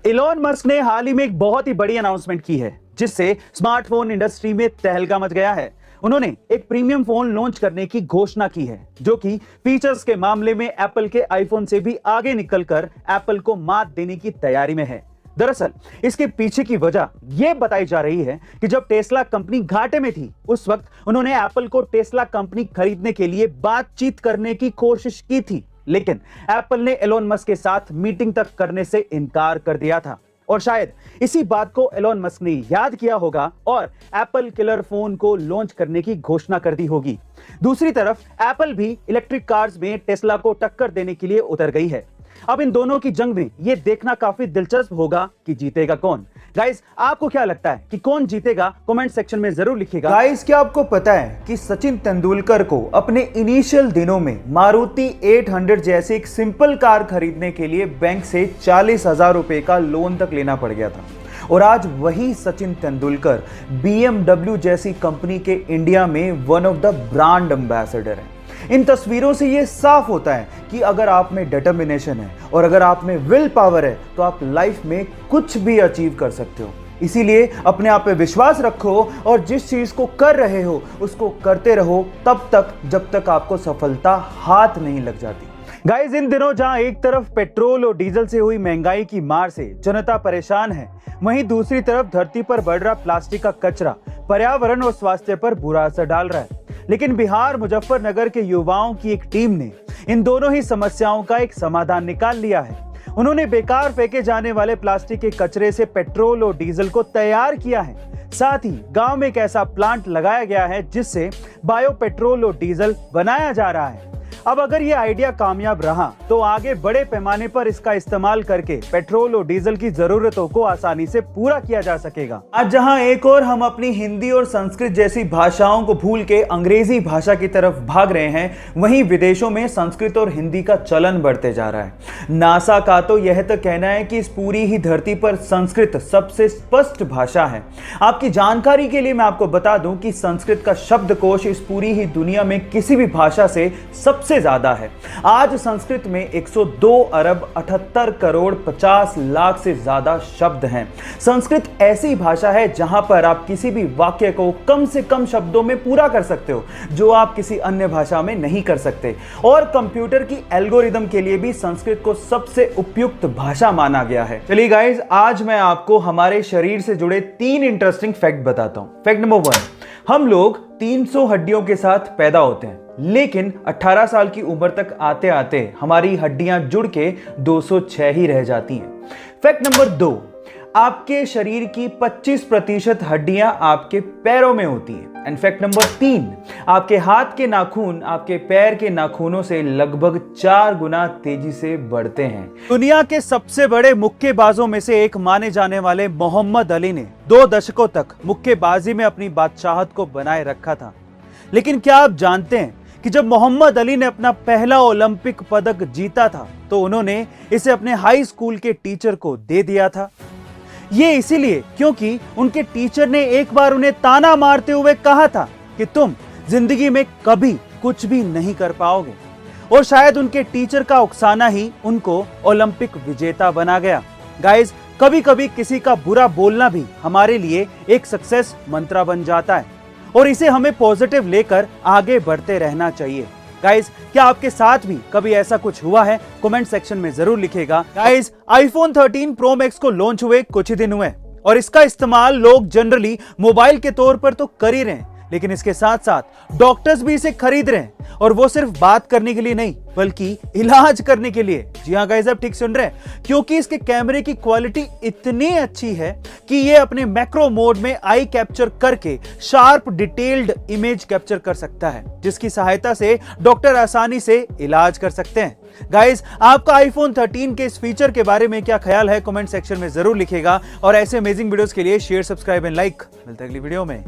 Elon Musk ने हाल ही में एक बहुत ही बड़ी अनाउंसमेंट की है जिससे स्मार्टफोन इंडस्ट्री में तहलका मच गया है। उन्होंने एक प्रीमियम फोन लॉन्च करने की घोषणा की है जो कि फीचर्स के मामले में एप्पल के आईफोन से भी आगे निकलकर एप्पल को मात देने की तैयारी में है। दरअसल इसके पीछे की वजह यह बताई जा रही है कि जब टेस्ला कंपनी घाटे में थी उस वक्त उन्होंने एप्पल को टेस्ला कंपनी खरीदने के लिए बातचीत करने की कोशिश की थी, लेकिन एप्पल ने एलोन मस्क के साथ मीटिंग तक करने से इनकार कर दिया था और शायद इसी बात को एलोन मस्क ने याद किया होगा और एप्पल किलर फोन को लॉन्च करने की घोषणा कर दी होगी। दूसरी तरफ एप्पल भी इलेक्ट्रिक कार्स में टेस्ला को टक्कर देने के लिए उतर गई है। अब इन दोनों की जंग में यह देखना काफी दिलचस्प होगा कि जीतेगा कौन। गाइस, आपको क्या लगता है कि कौन जीतेगा? कमेंट सेक्शन में जरूर लिखिएगा। गाइस, क्या आपको पता है कि सचिन तेंदुलकर को अपने इनिशियल दिनों में मारुति 800 जैसी एक सिंपल कार खरीदने के लिए बैंक से 40,000 रुपए का लोन तक लेना पड़ गया था और आज वही सचिन तेंदुलकर BMW जैसी कंपनी के इंडिया में one of the brand ambassador है। इन तस्वीरों से यह साफ होता है कि अगर आप में डिटर्मिनेशन है और अगर आप में विल पावर है तो आप लाइफ में कुछ भी अचीव कर सकते हो। इसीलिए अपने आप पे विश्वास रखो और जिस चीज को कर रहे हो उसको करते रहो तब तक जब तक आपको सफलता हाथ नहीं लग जाती। गाइस, इन दिनों जहां एक तरफ पेट्रोल और डीजल से हुई महंगाई की मार से जनता परेशान है, वहीं दूसरी तरफ धरती पर बढ़ रहा प्लास्टिक का कचरा पर्यावरण और स्वास्थ्य पर बुरा असर डाल रहा है। लेकिन बिहार मुजफ्फरनगर के युवाओं की एक टीम ने इन दोनों ही समस्याओं का एक समाधान निकाल लिया है। उन्होंने बेकार फेंके जाने वाले प्लास्टिक के कचरे से पेट्रोल और डीजल को तैयार किया है। साथ ही गांव में एक ऐसा प्लांट लगाया गया है जिससे बायो पेट्रोल और डीजल बनाया जा रहा है। अब अगर ये आइडिया कामयाब रहा तो आगे बड़े पैमाने पर इसका इस्तेमाल करके पेट्रोल और डीजल की जरूरतों को आसानी से पूरा किया जा सकेगा। आज जहां एक और हम अपनी हिंदी और संस्कृत जैसी भाषाओं को भूल के अंग्रेजी भाषा की तरफ भाग रहे हैं, वहीं विदेशों में संस्कृत और हिंदी का चलन बढ़ते जा रहा है। नासा का तो यह तक कहना है कि इस पूरी ही धरती पर संस्कृत सबसे स्पष्ट भाषा है। आपकी जानकारी के लिए मैं आपको बता दूं कि संस्कृत का शब्दकोश इस पूरी ही दुनिया में किसी भी भाषा से सबसे ज्यादा है। आज संस्कृत में 102 अरब 78 करोड़ 50 लाख से ज्यादा शब्द हैं। संस्कृत ऐसी भाषा है जहां पर आप किसी भी वाक्य को कम से कम शब्दों में पूरा कर सकते हो जो आप किसी अन्य भाषा में नहीं कर सकते। और कंप्यूटर की एल्गोरिदम के लिए भी संस्कृत को सबसे उपयुक्त भाषा माना गया है। चलिए गाइस, आज मैं आपको हमारे शरीर से जुड़े 3 इंटरेस्टिंग फैक्ट बताता हूं। फैक्ट नंबर 1, हम लोग 300 हड्डियों के साथ पैदा होते हैं, लेकिन 18 साल की उम्र तक आते आते हमारी हड्डियां जुड़ के 206 ही रह जाती हैं। फैक्ट नंबर 2, आपके शरीर की 25% हड्डियां आपके पैरों में होती हैं। एंड फैक्ट नंबर 3, आपके हाथ के नाखून आपके पैर के नाखूनों से लगभग 4 गुना तेजी से बढ़ते हैं। दुनिया के सबसे बड़े मुक्केबाजों में से एक माने जाने वाले मोहम्मद अली ने 2 दशकों तक मुक्केबाजी में अपनी बादशाहत को बनाए रखा था। लेकिन क्या आप जानते हैं कि जब मोहम्मद अली ने अपना पहला ओलंपिक पदक जीता था तो उन्होंने इसे अपने हाई स्कूल के टीचर को दे दिया था। ये इसीलिए क्योंकि उनके टीचर ने एक बार उन्हें ताना मारते हुए कहा था कि तुम जिंदगी में कभी कुछ भी नहीं कर पाओगे, और शायद उनके टीचर का उकसाना ही उनको ओलंपिक विजेता बना गया। गाइस, कभी कभी किसी का बुरा बोलना भी हमारे लिए एक सक्सेस मंत्र बन जाता है और इसे हमें पॉजिटिव लेकर आगे बढ़ते रहना चाहिए। गाइस, क्या आपके साथ भी कभी ऐसा कुछ हुआ है? कमेंट सेक्शन में जरूर लिखिएगा। गाइस, आईफोन 13 प्रो मैक्स को लॉन्च हुए कुछ ही दिन हुए और इसका इस्तेमाल लोग जनरली मोबाइल के तौर पर तो कर ही रहे हैं, लेकिन इसके साथ साथ डॉक्टर्स भी इसे खरीद रहे हैं और वो सिर्फ बात करने के लिए नहीं बल्कि इलाज करने के लिए। जी हाँ गाइस, आप ठीक सुन रहे हैं, क्योंकि इसके कैमरे की क्वालिटी इतनी अच्छी है कि ये अपने मैक्रो मोड में आई कैप्चर करके शार्प डिटेल्ड इमेज कैप्चर कर सकता है, जिसकी सहायता से डॉक्टर आसानी से इलाज कर सकते हैं। गाइस, आपका आईफोन 13 के इस फीचर के बारे में क्या ख्याल है? कमेंट सेक्शन में जरूर लिखिएगा और ऐसे अमेजिंग वीडियोस के लिए शेयर, सब्सक्राइब एंड लाइक। मिलते हैं अगली वीडियो में।